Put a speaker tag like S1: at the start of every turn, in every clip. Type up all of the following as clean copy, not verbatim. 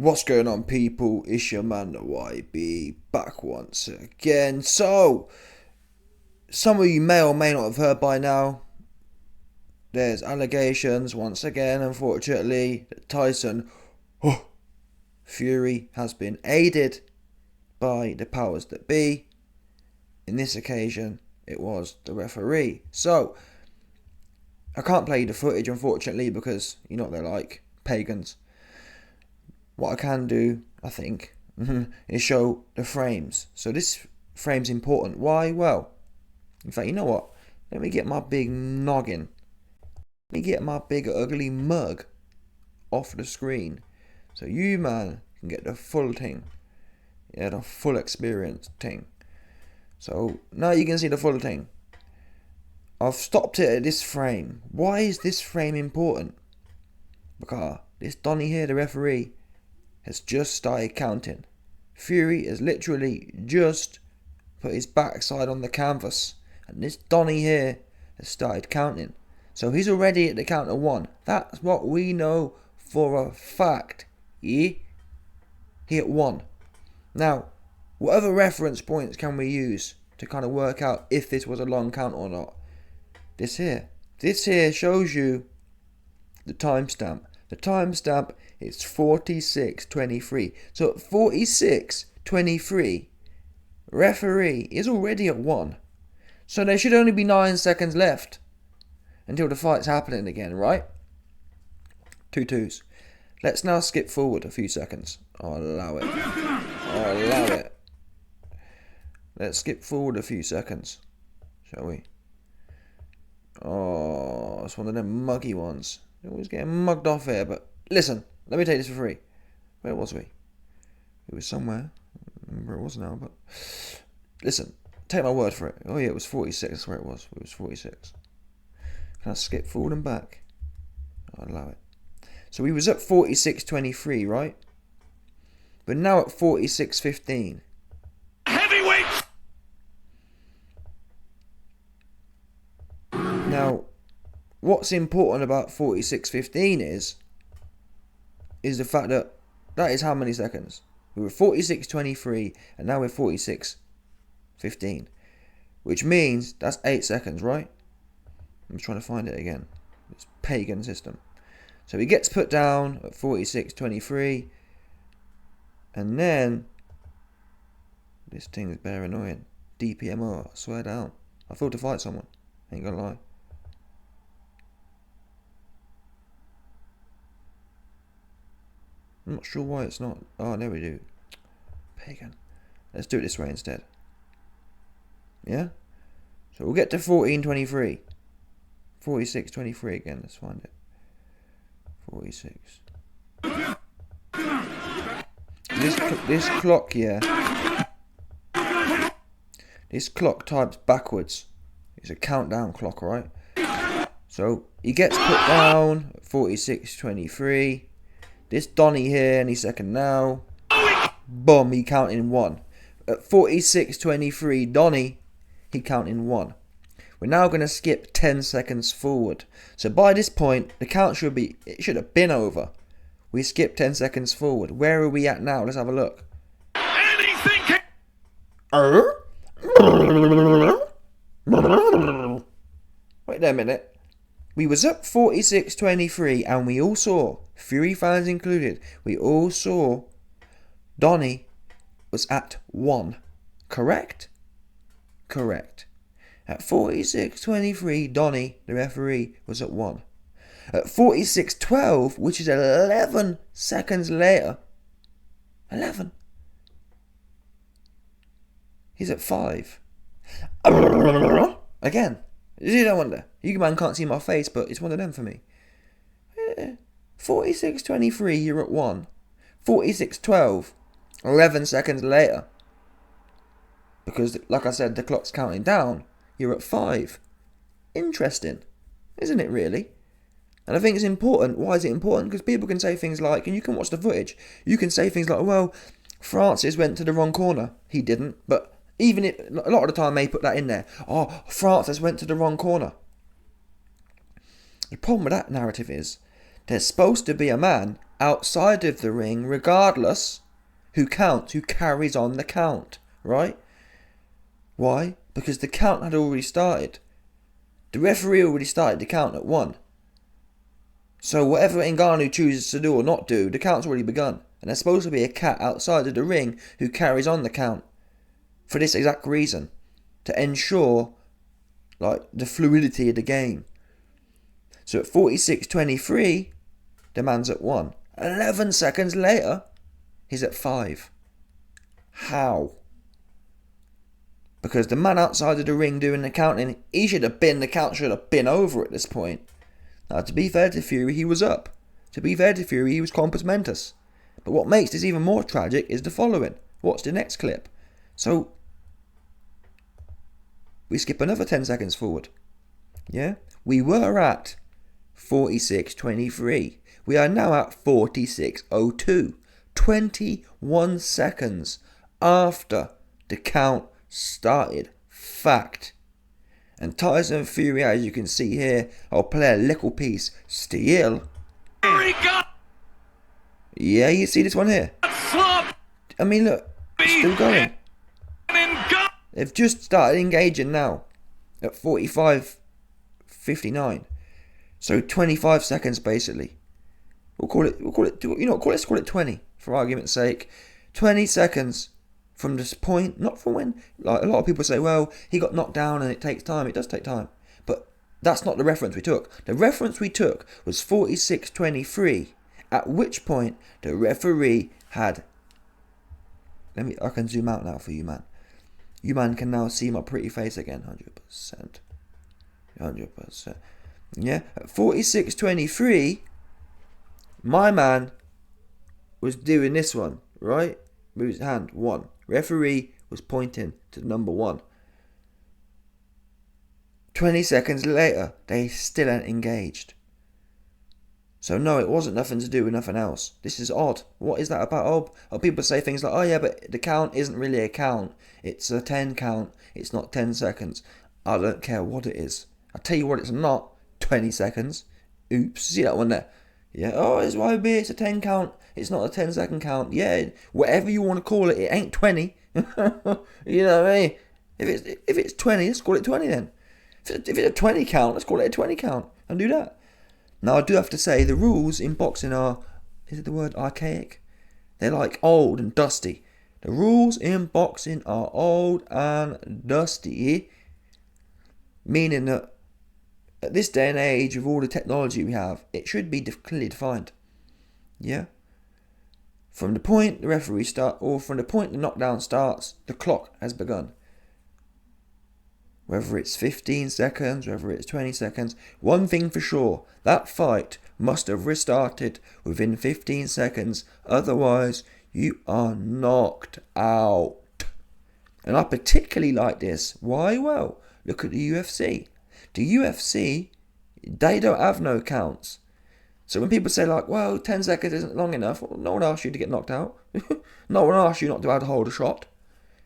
S1: What's going on, people? It's your man, the YB, back once again. So, some of you may or may not have heard by now, there's allegations once again, unfortunately, that Tyson Fury has been aided by the powers that be. In this occasion, it was the referee. So, I can't play the footage, unfortunately, because you know what they're like, pagans. What I can do, I think, is show the frames. So this frame's important. Why? Well, in fact, you know what? Let me get my big noggin. Let me get my big ugly mug off the screen. So you, man, can get the full thing. Yeah, the full experience thing. So now you can see the full thing. I've stopped it at this frame. Why is this frame important? Because this Donny here, the referee, has just started counting. Fury has literally just put his backside on the canvas, and this Donny here has started counting. So he's already at the count of 1. That's what we know for a fact. Yeah? He at 1. Now, what other reference points can we use to kind of work out if this was a long count or not? This here shows you the timestamp. The timestamp is 46:23. So at 46:23, referee is already at 1. So there should only be 9 seconds left until the fight's happening again, right? 2-2s. Let's now skip forward a few seconds. I'll allow it. Let's skip forward a few seconds, shall we? Oh, it's one of them muggy ones. Always getting mugged off here, but listen, let me take this for free. Where was we? It was somewhere. I don't remember where it was now, but listen, take my word for it. Oh yeah, it was 46, that's where it was. It was 46. Can I skip forward and back? I'll allow it. So we was at 46:23, right? But now at 46:15.
S2: Heavyweight!
S1: Now, what's important about 46:15 is the fact that is how many seconds? We were 46:23 and now we're 46:15, which means that's 8 seconds, right? I'm trying to find it again. It's pagan system. So he gets put down at 46:23, and then this thing is bare annoying. DPMO, I swear down. I feel to fight someone. Ain't gonna lie. I'm not sure why it's not. Oh, there we do. Pagan. Let's do it this way instead. Yeah? So we'll get to 14:23. 46:23 again. Let's find it. 46. This clock here. This clock types backwards. It's a countdown clock, right? So he gets put down at 46:23. This Donny here, any second now. Boom, he counting 1. At 46:23, Donny, he counting 1. We're now going to skip 10 seconds forward. So by this point, the count should have been over. We skipped 10 seconds forward. Where are we at now? Let's have a look.
S2: Anything can...
S1: Wait there a minute. We was up 46:23 and we all saw, Fury fans included, we all saw Donny was at 1. Correct? Correct. At 46:23, Donny, the referee, was at 1. At 46:12, which is 11 seconds later, 11, he's at 5. Again. You don't wonder. You man can't see my face, but it's one of them for me. 46:23, you're at 1. 46:12, 11 seconds later. Because, like I said, the clock's counting down. You're at 5. Interesting, isn't it really? And I think it's important. Why is it important? Because people can say things like, and you can watch the footage, you can say things like, well, Francis went to the wrong corner. He didn't, but even if, a lot of the time they put that in there. Oh, Francis went to the wrong corner. The problem with that narrative is there's supposed to be a man outside of the ring, regardless who counts, who carries on the count, right? Why? Because the count had already started. The referee already started the count at 1. So whatever Ngannou chooses to do or not do, the count's already begun. And there's supposed to be a cat outside of the ring who carries on the count. For this exact reason. To ensure the fluidity of the game. So at 46:23, the man's at 1. 11 seconds later, he's at 5. How? Because the man outside of the ring doing the counting, the count should have been over at this point. Now, to be fair to Fury, he was up. To be fair to Fury, he was compos mentis. But what makes this even more tragic is the following. Watch the next clip. So, we skip another 10 seconds forward. Yeah? We were at 46:23. We are now at 46:02. 21 seconds after the count started. Fact. And Tyson Fury, as you can see here, I'll play a little piece. Still. Yeah, you see this one here? I mean, look. It's still going. They've just started engaging now. At 45:59. So 25 seconds basically. Let's call it 20 for argument's sake. 20 seconds from this point, not from when, a lot of people say, well, he got knocked down and it takes time. It does take time. But that's not the reference we took. The reference we took was 46:23, at which point the referee had, I can zoom out now for you, man. You, man, can now see my pretty face again, 100%. 100%. Yeah, at 46:23, my man was doing this one, right? With his hand, 1. Referee was pointing to number 1. 20 seconds later, they still ain't engaged. So no, it wasn't nothing to do with nothing else. This is odd. What is that about? Oh, people say things like, oh yeah, but the count isn't really a count. It's a 10 count. It's not 10 seconds. I don't care what it is. I tell you what, it's not 20 seconds. Oops, see that one there? Yeah, oh, it's YB, it's a 10 count. It's not a 10-second count. Yeah, whatever you want to call it, it ain't 20. You know what I mean? If it's 20, let's call it 20 then. If it's a 20 count, let's call it a 20 count. And do that. Now, I do have to say, the rules in boxing are, is it the word archaic? They're like old and dusty. The rules in boxing are old and dusty. Meaning that at this day and age, with all the technology we have, it should be clearly defined. Yeah? From the point the referee from the point the knockdown starts, the clock has begun. Whether it's 15 seconds, whether it's 20 seconds, one thing for sure, that fight must have restarted within 15 seconds, otherwise you are knocked out. And I particularly like this. Why? Well, look at the UFC. The UFC, they don't have no counts. So when people say like, well, 10 seconds isn't long enough, well, no one asked you to get knocked out. No one asked you not to be able to hold a shot.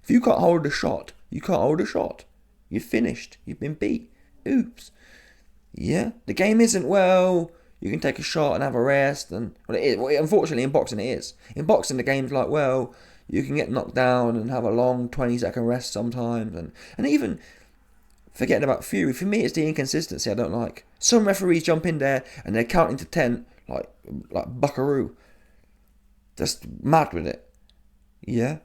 S1: If you can't hold a shot, you can't hold a shot. You're finished. You've been beat. Oops. Yeah. The game isn't, well, you can take a shot and have a rest. And well, it is. Well, unfortunately, in boxing, it is. In boxing, the game's like, well, you can get knocked down and have a long 20-second rest sometimes. And even, forgetting about Fury, for me, it's the inconsistency I don't like. Some referees jump in there and they're counting to 10 like buckaroo. Just mad with it. Yeah.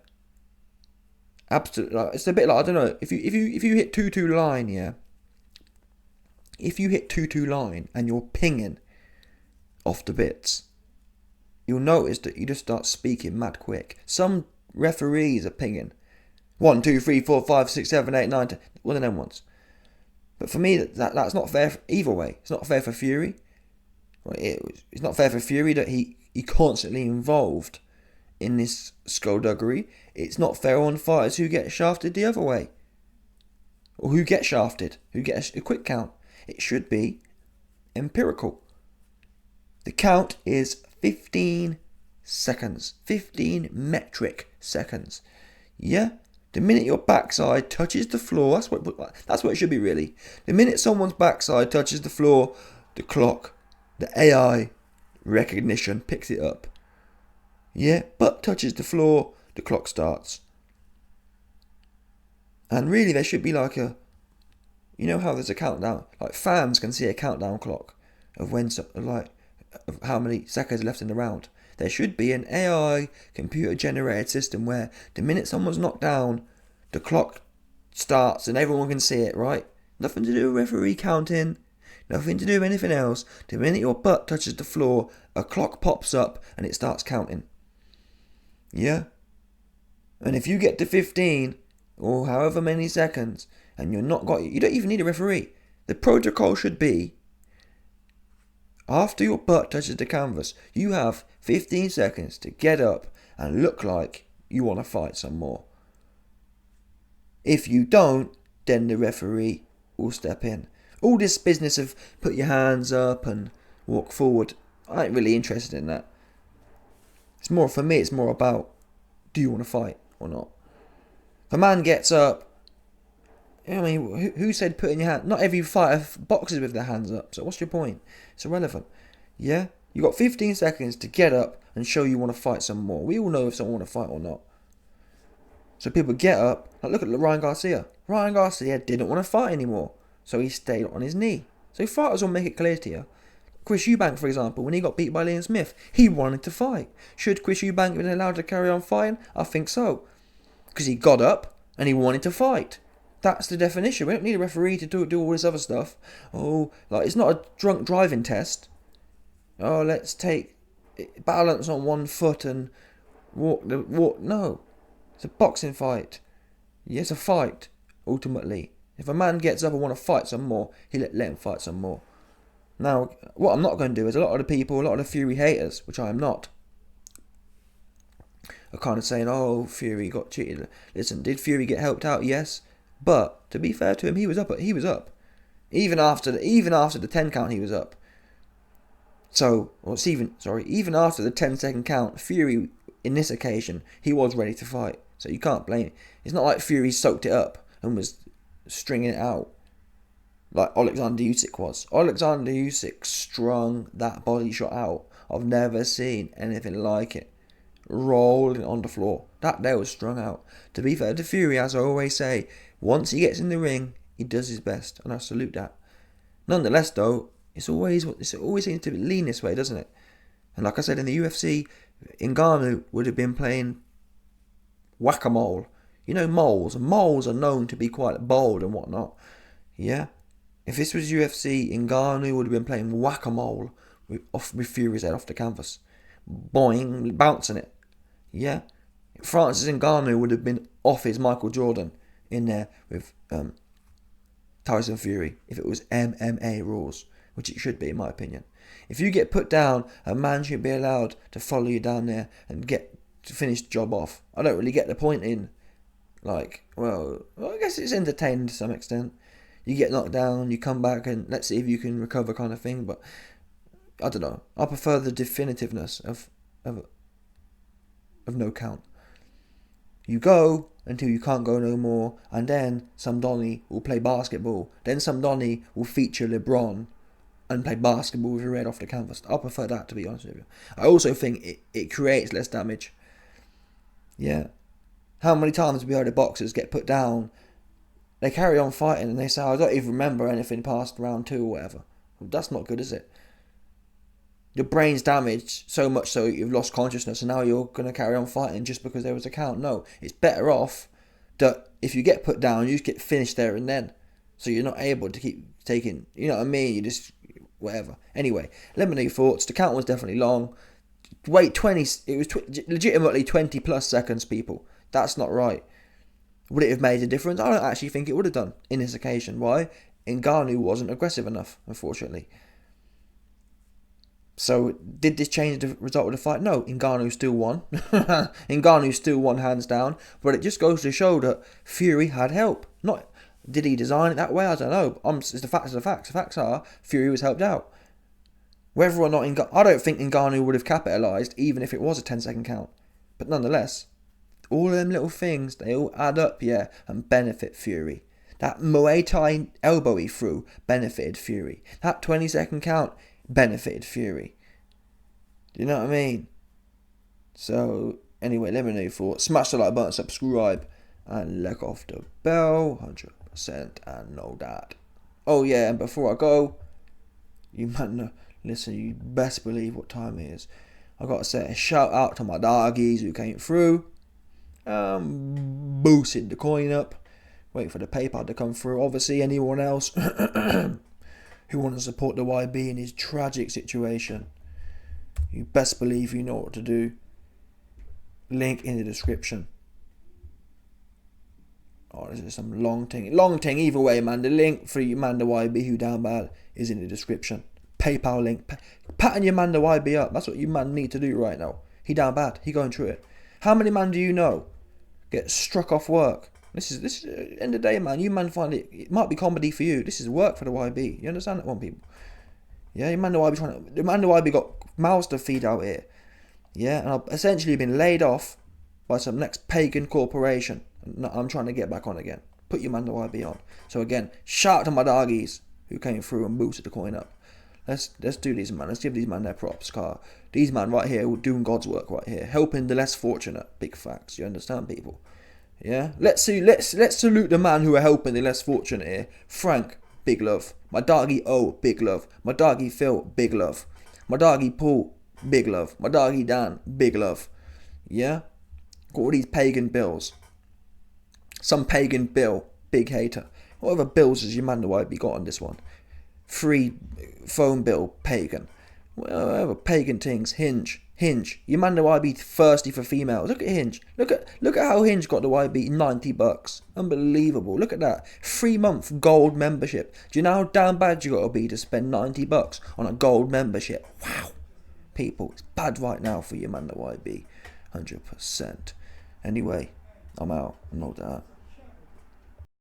S1: Absolutely. It's a bit like, I don't know, if you hit 2-2 line, yeah. If you hit 2-2 line and you're pinging off the bits, you'll notice that you just start speaking mad quick. Some referees are pinging 1, 2, 3, 4, 5, 6, 7, 8, 9, 10. One of them ones. But for me, that's not fair either way. It's not fair for Fury. It's not fair for Fury that he constantly involved in this skullduggery. It's not fair on fighters who get shafted the other way. Or who get shafted, who get a quick count. It should be empirical. The count is 15 seconds. 15 metric seconds. Yeah? The minute your backside touches the floor, that's what it should be really. The minute someone's backside touches the floor, the clock, the AI recognition picks it up. Yeah, butt touches the floor, the clock starts. And really there should be like a, you know how there's a countdown, like fans can see a countdown clock of when, like, of how many seconds are left in the round. There should be an AI computer generated system where the minute someone's knocked down, the clock starts and everyone can see it, right? Nothing to do with referee counting, nothing to do with anything else. The minute your butt touches the floor, a clock pops up and it starts counting. Yeah? And if you get to 15 or however many seconds and you're not got, you don't even need a referee. The protocol should be, after your butt touches the canvas, you have 15 seconds to get up and look like you want to fight some more. If you don't, then the referee will step in. All this business of put your hands up and walk forward, I ain't really interested in that. It's more, for me, it's more about, do you want to fight or not? If a man gets up, I mean, who said putting your hand? Not every fighter boxes with their hands up, so what's your point? It's irrelevant. Yeah? You got 15 seconds to get up and show you want to fight some more. We all know if someone want to fight or not. So people get up, like look at Ryan Garcia. Ryan Garcia didn't want to fight anymore, so he stayed on his knee. So fighters will make it clear to you. Chris Eubank, for example, when he got beat by Liam Smith, he wanted to fight. Should Chris Eubank have been allowed to carry on fighting? I think so. Because he got up and he wanted to fight. That's the definition. We don't need a referee to do all this other stuff. Oh, like it's not a drunk driving test. Oh, let's take balance on one foot and walk. No, it's a boxing fight. Yeah, it's a fight. Ultimately, if a man gets up and want to fight some more, he let him fight some more. Now, what I'm not going to do is a lot of the people, a lot of the Fury haters, which I am not, are kind of saying, "Oh, Fury got cheated." Listen, did Fury get helped out? Yes. But to be fair to him, he was up. Even after the 10 count, he was up. So, even after the 10-second count, Fury in this occasion he was ready to fight. So you can't blame him. It's not like Fury soaked it up and was stringing it out like Alexander Usyk was. Alexander Usyk strung that body shot out. I've never seen anything like it. Rolling on the floor. That there was strung out. To be fair to Fury, as I always say, once he gets in the ring, he does his best, and I salute that. Nonetheless, though, it always seems to lean this way, doesn't it? And like I said, in the UFC, Ngannou would have been playing whack-a-mole. You know, moles. Moles are known to be quite bold and whatnot. Yeah? If this was UFC, Ngannou would have been playing whack-a-mole with Fury's head off the canvas. Boing, bouncing it. Yeah? Francis Ngannou would have been off his Michael Jordan in there with Tyson Fury if it was MMA rules, which it should be in my opinion. If you get put down, a man should be allowed to follow you down there and get to finish the job off. I don't really get the point in, like, well, I guess it's entertaining to some extent. You get knocked down, you come back and let's see if you can recover kind of thing, but I don't know. I prefer the definitiveness of no count. You go until you can't go no more, and then some Donny will play basketball. Then some Donny will feature LeBron and play basketball with your head off the canvas. I prefer that, to be honest with you. I also think it creates less damage. Yeah. How many times have we heard of boxers get put down, they carry on fighting and they say, I don't even remember anything past round 2 or whatever. Well, that's not good, is it? Your brain's damaged so much so you've lost consciousness and now you're going to carry on fighting just because there was a count. No, it's better off that if you get put down, you just get finished there and then. So you're not able to keep taking, you know what I mean? You just, whatever. Anyway, let me know your thoughts. The count was definitely long. Wait, 20, it was legitimately 20 plus seconds, people. That's not right. Would it have made a difference? I don't actually think it would have done in this occasion. Why? Ngannou wasn't aggressive enough, unfortunately. So, did this change the result of the fight? No, Ngannou still won. Ngannou still won hands down. But it just goes to show that Fury had help. Not, did he design it that way? I don't know. It's the facts are the facts. The facts are, Fury was helped out. Whether or not I don't think Ngannou would have capitalised, even if it was a 10-second count. But nonetheless, all of them little things, they all add up, yeah, and benefit Fury. That Muay Thai elbow he threw benefited Fury. That 20-second count benefited Fury. Do you know what I mean? So, anyway, let me know your thoughts. Smash the like button, subscribe, and let off the bell. 100% and know that. Oh, yeah, and before I go, you man, listen, you best believe what time it is. I got to say a shout out to my doggies who came through. Boosted the coin up. Waiting for the PayPal to come through. Obviously, anyone else who want to support the YB in his tragic situation, you best believe you know what to do. Link in the description. Oh, this is some long thing. Either way, man. The link for your man the YB who down bad is in the description. PayPal link. Patting your man the YB up. That's what you man need to do right now. He down bad. He going through it. How many man do you know get struck off work? This is end of the day, man. You man find it might be comedy for you. This is work for the YB. You understand that one, people? Yeah, your man the YB got mouths to feed out here. Yeah, and I've essentially been laid off by some next pagan corporation. I'm trying to get back on again. Put your man the YB on. So again, shout out to my doggies who came through and boosted the coin up. Let's do these, man. Let's give these man their props, car. These man right here were doing God's work right here, helping the less fortunate. Big facts. You understand, people? Yeah. Let's salute the man who are helping the less fortunate here. Frank, big love. My doggy O, big love. My doggy Phil, big love. My doggy Paul, big love. My doggy Dan, big love. Yeah. Got all these pagan bills. Some pagan bill, big hater. Whatever bills has your man the YB got on this one? Free phone bill, pagan. Whatever pagan things. Hinge. Your man the YB thirsty for females. Look at Hinge. Look at how Hinge got the YB $90. Unbelievable. Look at that. 3-month gold membership. Do you know how damn bad you gotta be to spend $90 on a gold membership? Wow. People, it's bad right now for your man the YB. 100%. Anyway, I'm out. I know that.